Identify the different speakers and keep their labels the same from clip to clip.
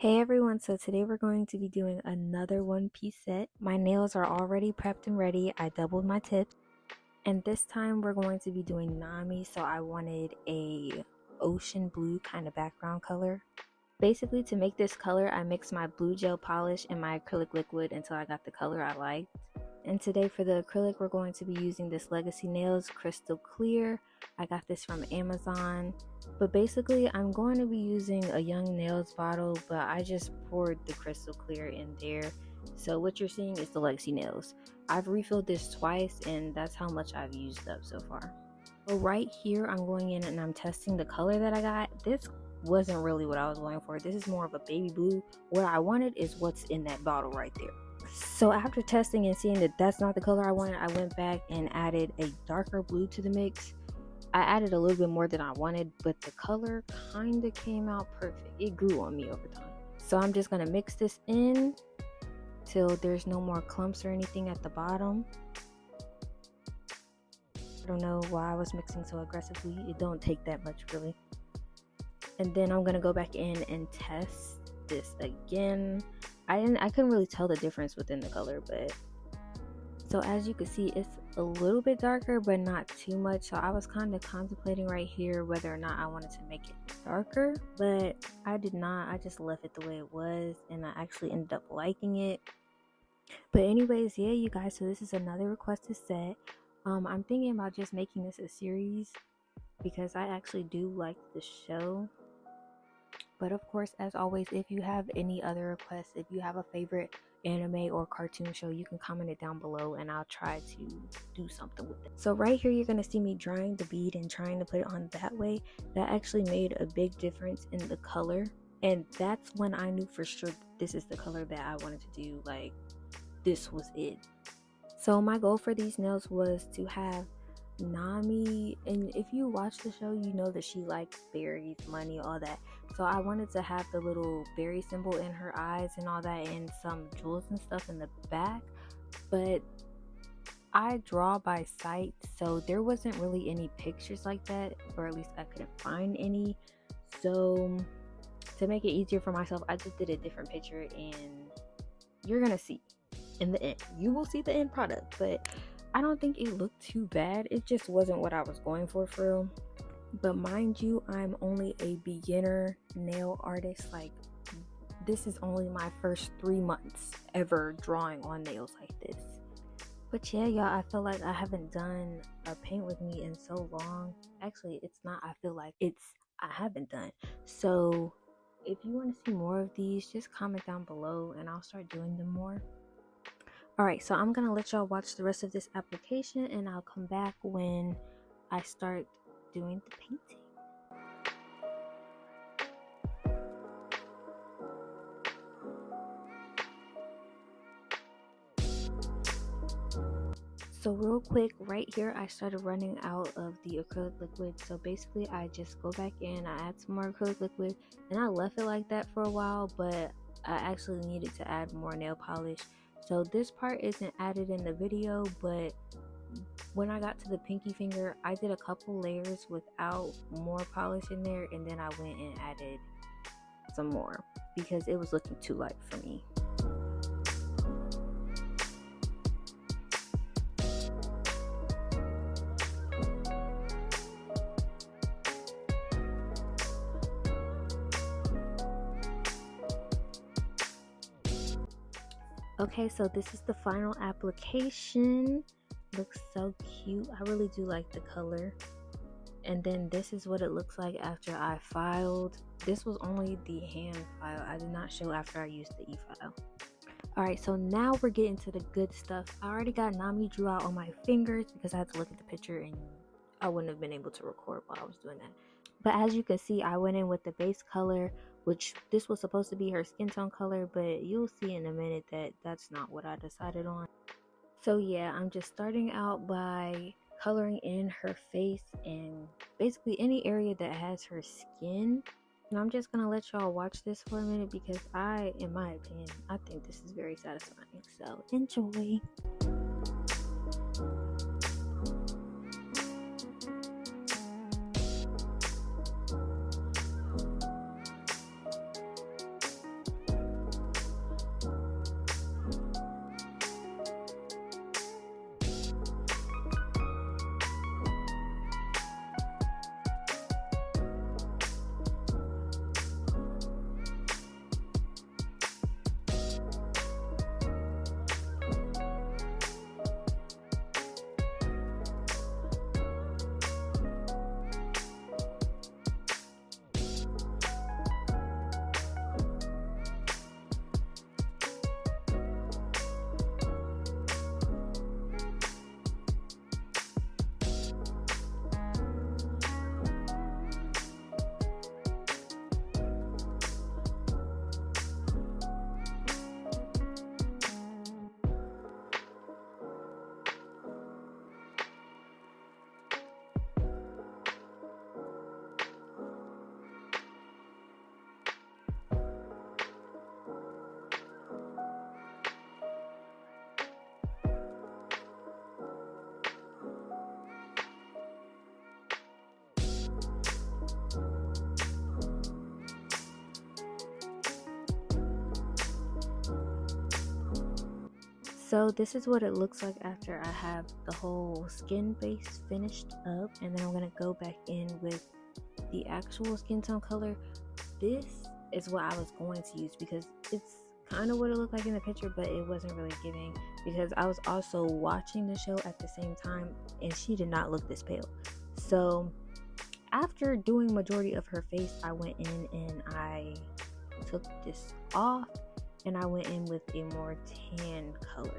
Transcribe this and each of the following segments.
Speaker 1: Hey everyone, so today we're going to be doing another one piece set. My nails are already prepped and ready. I doubled my tips, and this time we're going to be doing Nami, so I wanted a ocean blue kind of background color. Basically, to make this color, I mixed my blue gel polish and my acrylic liquid until I got the color I liked. And today for the acrylic, we're going to be using this Legacy Nails Crystal Clear. I got this from Amazon. But basically, I'm going to be using a Young Nails bottle, but I just poured the Crystal Clear in there. So what you're seeing is the Legacy Nails. I've refilled this twice, and that's how much I've used up so far. So right here, I'm going in and I'm testing the color that I got. This wasn't really what I was going for. This is more of a baby blue. What I wanted is what's in that bottle right there. So after testing and seeing that that's not the color I wanted, I went back and added a darker blue to the mix. I added a little bit more than I wanted, but the color kind of came out perfect. It grew on me over time. So I'm just going to mix this in till there's no more clumps or anything at the bottom. I don't know why I was mixing so aggressively. It don't take that much really. And then I'm going to go back in and test this again. I couldn't really tell the difference within the color, but so as you can see, it's a little bit darker, but not too much. So I was kind of contemplating right here whether or not I wanted to make it darker, but I did not. I just left it the way it was, and I actually ended up liking it. But anyways, yeah, you guys, so this is another requested set. I'm thinking about just making this a series because I actually do like the show. But of course, as always, if you have any other requests, if you have a favorite anime or cartoon show, you can comment it down below and I'll try to do something with it. So right here, you're going to see me drying the bead and trying to put it on that way. That actually made a big difference in the color. And that's when I knew for sure this is the color that I wanted to do. Like, this was it. So my goal for these nails was to have Nami, and if you watch the show, you know that she likes berries, money, all that. So I wanted to have the little berry symbol in her eyes and all that, and some jewels and stuff in the back. But I draw by sight, so there wasn't really any pictures like that, or at least I couldn't find any. So to make it easier for myself, I just did a different picture, and you're gonna see in the end. You will see the end product, but I don't think it looked too bad. It just wasn't what I was going for real. But mind you, I'm only a beginner nail artist. Like, this is only my first 3 months ever drawing on nails like this. But yeah, y'all, I feel like I haven't done a paint with me in so long. Actually, it's not I feel like, it's I haven't done. So if you want to see more of these, just comment down below and I'll start doing them more. Alright, so I'm gonna let y'all watch the rest of this application and I'll come back when I start doing the painting. So real quick, right here I started running out of the acrylic liquid. So basically I just go back in, I add some more acrylic liquid, and I left it like that for a while, but I actually needed to add more nail polish. So this part isn't added in the video, but when I got to the pinky finger, I did a couple layers without more polish in there, and then I went and added some more because it was looking too light for me. Okay, so this is the final application. Looks so cute. I really do like the color. And then this is what it looks like after I filed. This was only the hand file. I did not show after I used the e-file. Alright, so now we're getting to the good stuff. I already got Nami drew out on my fingers because I had to look at the picture and I wouldn't have been able to record while I was doing that. But as you can see, I went in with the base color, which this was supposed to be her skin tone color, but you'll see in a minute that that's not what I decided on. So yeah, I'm just starting out by coloring in her face and basically any area that has her skin. And I'm just gonna let y'all watch this for a minute because in my opinion, I think this is very satisfying. So enjoy. So this is what it looks like after I have the whole skin base finished up, and then I'm going to go back in with the actual skin tone color. This is what I was going to use because it's kind of what it looked like in the picture, but it wasn't really giving because I was also watching the show at the same time, and she did not look this pale. So after doing majority of her face, I went in and I took this off, and I went in with a more tan color.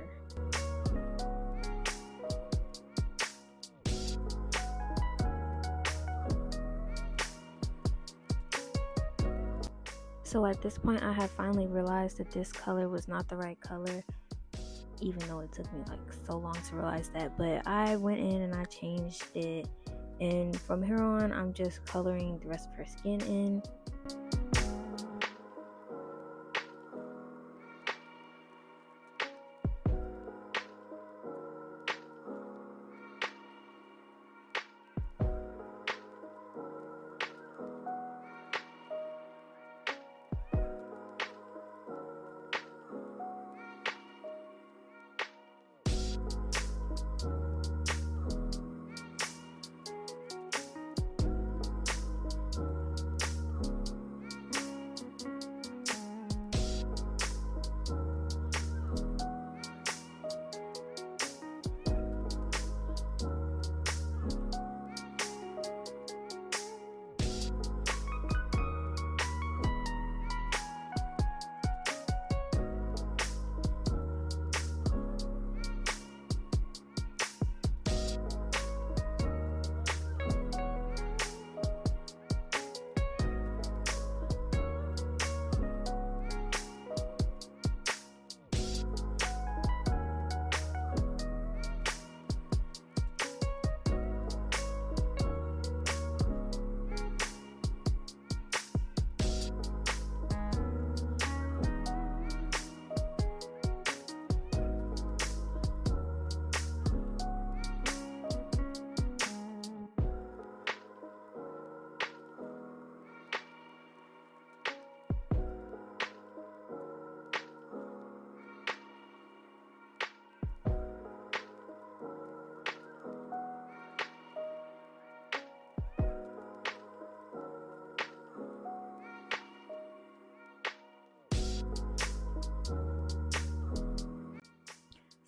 Speaker 1: So at this point, I have finally realized that this color was not the right color, even though it took me like so long to realize that. But I went in and I changed it, and from here on, I'm just coloring the rest of her skin in.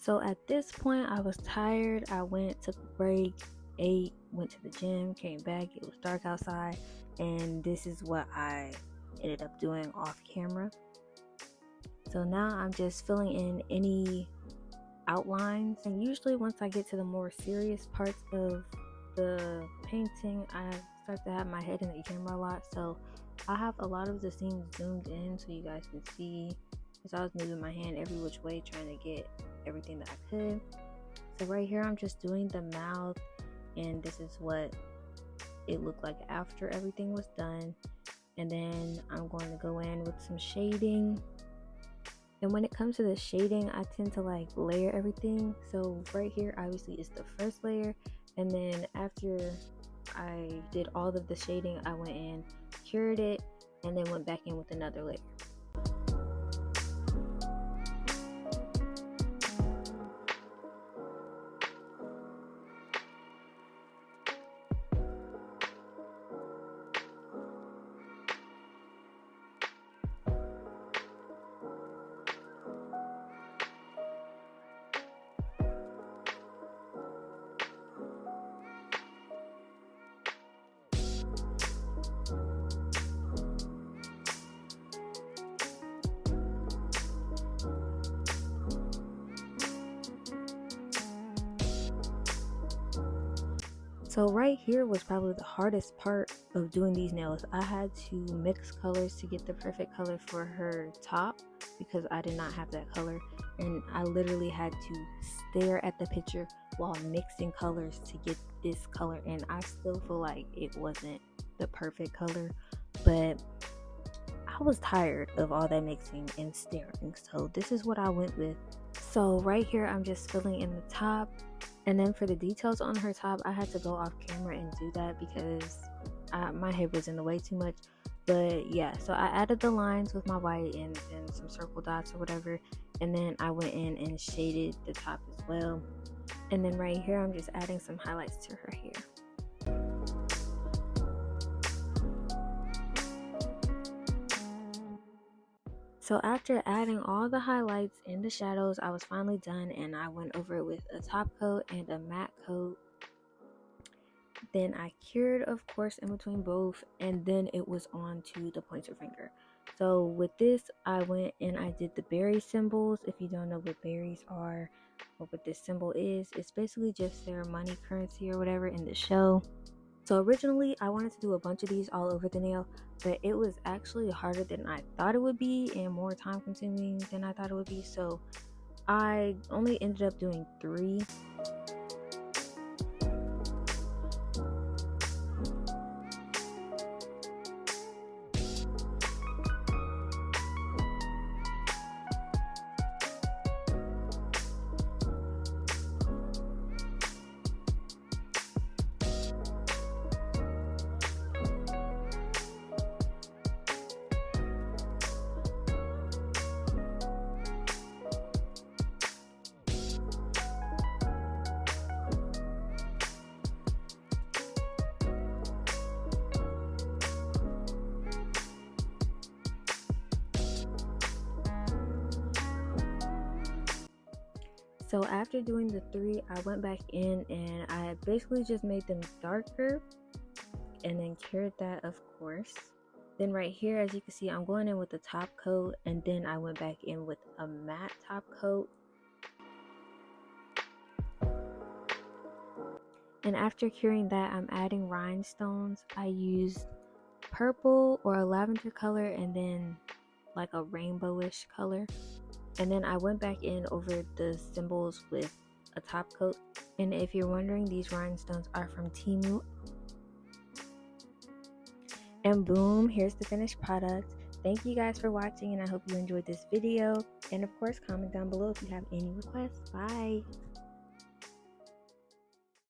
Speaker 1: So at this point, I was tired. I took a break, ate, went to the gym, came back. It was dark outside, and this is what I ended up doing off camera. So now I'm just filling in any outlines, and usually once I get to the more serious parts of the painting, I start to have my head in the camera a lot. So I have a lot of the scenes zoomed in so you guys can see, because I was moving my hand every which way trying to get everything that I could. So right here I'm just doing the mouth, and this is what it looked like after everything was done. And then I'm going to go in with some shading, and when it comes to the shading, I tend to like layer everything. So right here obviously is the first layer, and then after I did all of the shading, I went in, cured it, and then went back in with another layer. So right here was probably the hardest part of doing these nails. I had to mix colors to get the perfect color for her top because I did not have that color, and I literally had to stare at the picture while mixing colors to get this color, and I still feel like it wasn't the perfect color, but I was tired of all that mixing and staring, so this is what I went with. So right here I'm just filling in the top. And then for the details on her top, I had to go off camera and do that because my head was in the way too much. But yeah, so I added the lines with my white and some circle dots or whatever, and then I went in and shaded the top as well. And then right here I'm just adding some highlights to her hair. So after adding all the highlights and the shadows, I was finally done, and I went over it with a top coat and a matte coat. Then I cured, of course, in between both, and then it was on to the pointer finger. So with this, I went and I did the berry symbols. If you don't know what berries are or what this symbol is, it's basically just their money currency or whatever in the show. So originally I wanted to do a bunch of these all over the nail, but it was actually harder than I thought it would be and more time consuming than I thought it would be. So I only ended up doing 3. So after doing the 3, I went back in and I basically just made them darker and then cured that, of course. Then right here, as you can see, I'm going in with the top coat, and then I went back in with a matte top coat. And after curing that, I'm adding rhinestones. I used purple or a lavender color and then like a rainbowish color. And then I went back in over the symbols with a top coat. And if you're wondering, these rhinestones are from Temu. And boom, here's the finished product. Thank you guys for watching, and I hope you enjoyed this video. And of course, comment down below if you have any requests. Bye!